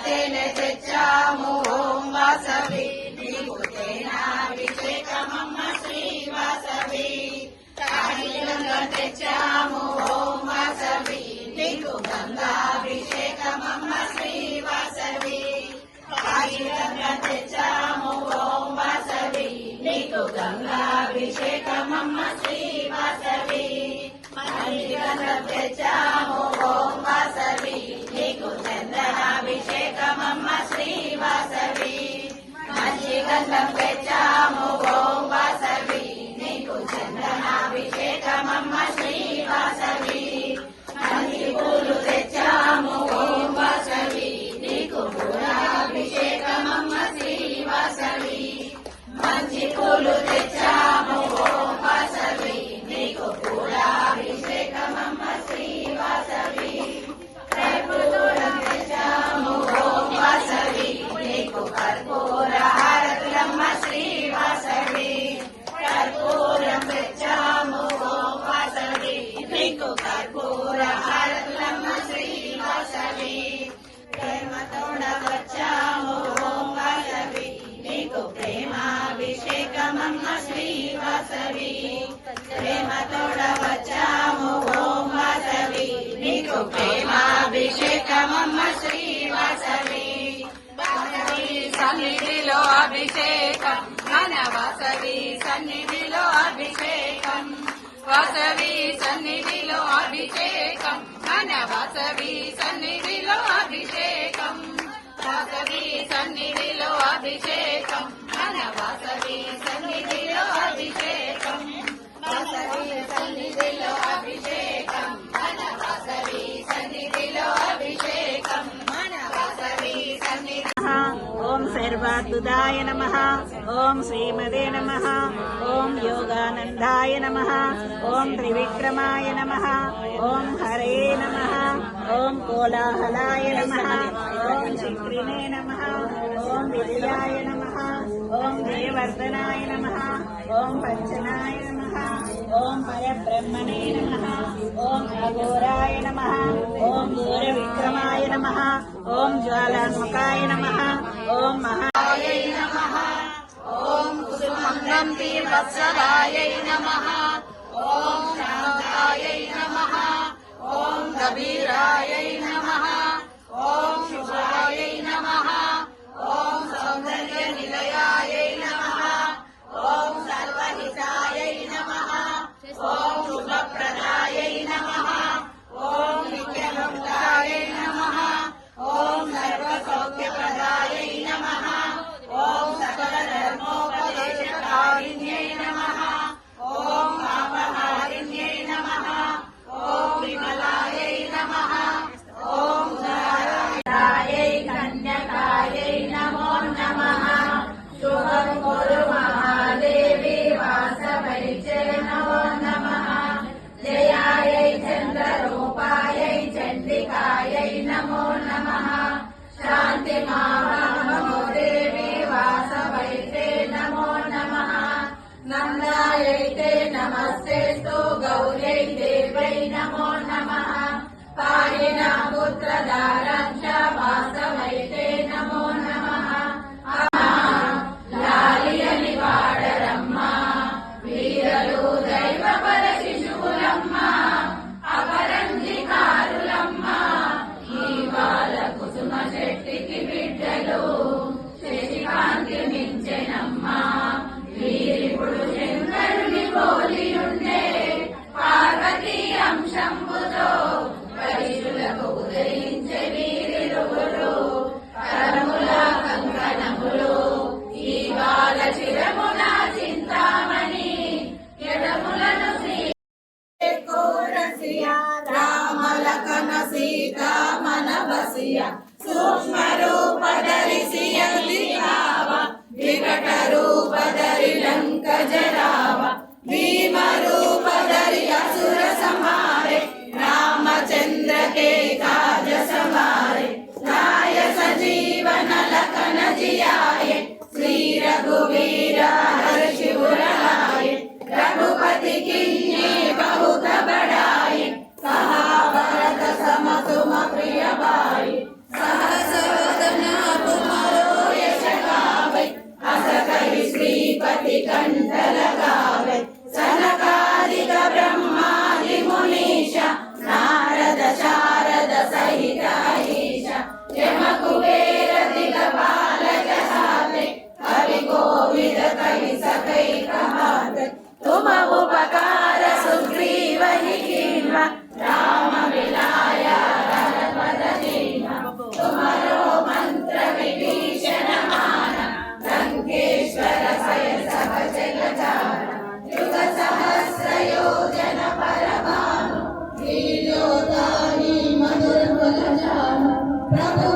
తేనె తెచ్చాము ఓం వాసవి నీకు తేనాభిషేకమమ్మ శ్రీ వాసవి కాశీ గంగా తెచ్చాము ఓం వాసవి నీకు గంగాభిషేకమమ్మ శ్రీ వాసవి కాశీ గంగా తెచ్చాము ఓం వాసవి నీకు గంగాభిషేకమమ్మ శ్రీ వాసవి మంచిగంధం తెచ్చాము ఓం వాసవి నీకు చందనాభిషేకమమ్మ శ్రీ వాసవి మంచిగంధం తెచ్చాము ఓం వాసవి నీకు చందనాభిషేకమమ్మ శ్రీ వాసవి మంచి పూలు తెచ్చాము ఓం వాసవి నీకు పూలాభిషేకమమ్మ శ్రీ వాసవి మంచి పూలు తెచ్చాము ఓం వాసవి నీకు పూలాభిషేకమమ్మ శ్రీ వాసవి కర్పూరం తెచ్చాము ఓం వాసవి నీకు కర్పూర హారతులమ్మ శ్రీ వాసవి కర్పూరం తెచ్చాము ఓం వాసవి నీకు కర్పూర హారతులమ్మ శ్రీ వాసవి ప్రేమతోడ వచ్చాము ఓం వాసవి నీకు ప్రేమాభిషేకమమ్మ శ్రీ వాసవి ప్రేమతోడ వచ్చాము ఓం వాసవి నీకు ప్రేమాభిషేకమమ్మ శ్రీ వాసవి వాసవి సన్నిధిలో అభిషేకం మన వాసవి సన్నిధిలో అభిషేకం వాసవి సన్నిధిలో అభిషేకం మన వాసవి సన్నిధిలో అభిషేకం వాసవి సన్నిధిలో అభిషేకం మన వాసవి సన్నిధిలో అభిషేకం వాసవి సన్నిధిలో అభిషేకం మన వాసవి సన్నిధిలో అభిషేకం మన వాసవి సన్నిధి ఓం సర్వాద్భుతాయ నమః ఓం శ్రీమదే నమః ఓం యోగానందాయ నమః ఓం త్రివిక్రమాయ నమః ఓం హరే నమః ఓం కోలాహలాయ నమః ఓం చక్రిణే నమః ఓం విజయాయ నమః ఓం జయవర్ధనాయ నమః ఓం పంచనాయ నమః ఓం పరబ్రహ్మణే నమః ఓం అఘోరాయ నమః ఓం ఘోరవిక్రమాయ నమః ఓం జ్వాలాన్ముఖాయ నమః ఓం మహాయ నమః ఓం కుసుమంగం వత్సలాయ నమః ఓం శాంతాయ నమః ఓం కబీరాయ నమః ఓం శుభాయ నమః ఓం సౌందర్య నిలయాయ నమః ఓం సర్వహితాయ నమః ఓం శుభప్రదాయ నమః ఓం నిత్యముక్తాయ నమః ఓం సర్వసౌఖ్యప్రదాయ నమః ఓం సకల ధర్మోపదేశకారిణ్యై నమః ఓం పాపహారిణ్యై నమః ఓం విమలాయై నమః ఓం ధారాయై కన్యకాయై నమో నమః శుభం కురు మహాదేవి వాసవై నమో నమః జయాయై చంద్రరూపాయై చండికాయై నమో నమః శాంతి మామో దేవి వాసవై నమో నమః నందాయై నమస్తేస్తు గౌర్యై దేవై నమో నమః పారిణా పుత్రదారం చ వాసవై నమో నమః లాలియని వాడరమ్మ వీరలు దైవపర శిశువులమ్మ అపరంజికారులమ్మ ఈ బాల కుసుమ శెట్టికి బిడ్డలు శశికాంతి మించెనమ్మ వీరిప్పుడు శంకరుని పోలి ఉండే పార్వతీ అంశంబుతో వైశులకు ఉదయించే వీరిరువురు కరముల కంకణములు ఈ బాల చిరమున చింతామణి ఎడములను శ్రీ రామలకన సీత మనవసియ సూక్ష్మ రూప ధరిసియ వికట రూప ధరి లంక జరావ భీమ రూప ధరి అసుర సంహారే रामचंद्र के काज सवारे लाय सजीवन लखन जियाए श्री रघुवीर हर्षि उर लाए रघुपति किन्हीं बहुत बड़ाई कहा भरत सम तुम प्रिय भाई सहस प्रभु